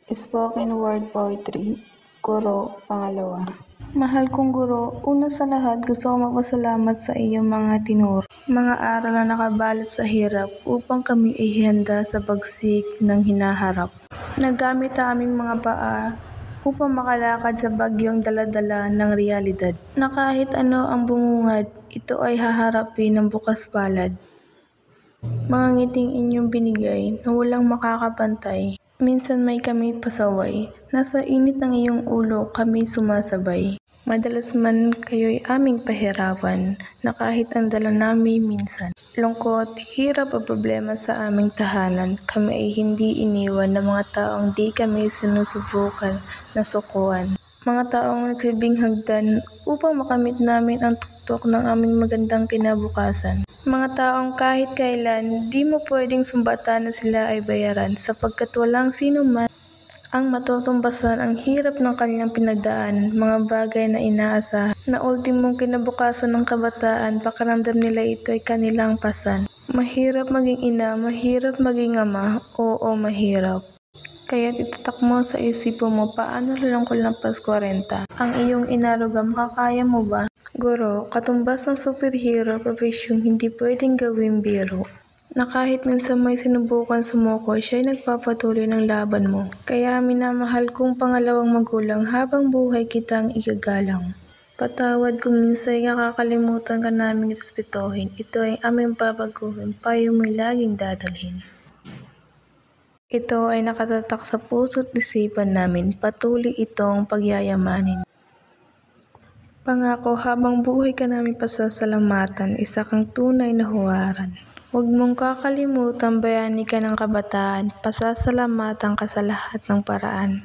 Spoken Word Poetry, Guro, Pangalawa. Mahal kong guro, una sa lahat gusto ko magpasalamat sa iyong mga tinuro. Mga aral na nakabalot sa hirap upang kami ay handa sa bagsik ng hinaharap. Nagamit ang aming mga paa upang makalakad sa bagyong daladala ng realidad. Na kahit ano ang bumungad, ito ay haharapin ng bukas palad. Mga ngiting inyong binigay na walang makakapantay. Minsan may kami pasaway, nasa init ng iyong ulo kami sumasabay. Madalas man kayo'y aming pahirapan, na kahit ang dala namin minsan. Lungkot, hirap o problema sa aming tahanan, kami ay hindi iniwan ng mga taong di kami sinusubukan na sukuan. Mga taong nagsilbing hagdan upang makamit namin ang tuktok ng aming magandang kinabukasan. Mga taong kahit kailan di mo pwedeng sumbatan na sila ay bayaran sapagkat walang sino man ang matutumbasan ang hirap ng kanyang pinagdaan, mga bagay na inaasahan na ultimong kinabukasan ng kabataan, pakiramdam nila ito ay kanilang pasan. Mahirap maging ina, mahirap maging ama, oo mahirap. Kaya't itatak mo sa isipo mo paano lang kulampas 40. Ang iyong inaruga, makakaya mo ba? Guro, katumbas ng superhero profesyon hindi pwedeng gawing biro. Na kahit minsan may sinubukan sumuko, siya'y nagpapatuloy ng laban mo. Kaya minamahal kong pangalawang magulang habang buhay kitang igagalang. Patawad kung minsan nakakalimutan ka naming respetuhin. Ito ay aming babaguhin, payo mo'y laging dadalhin. Ito ay nakatatak sa puso't isipan namin, patuloy itong pagyayamanin. Pangako habang buhay ka namin pasasalamatan, isa kang tunay na huwaran. Huwag mong kakalimutan, bayani ka ng kabataan, pasasalamatan ka sa lahat ng paraan.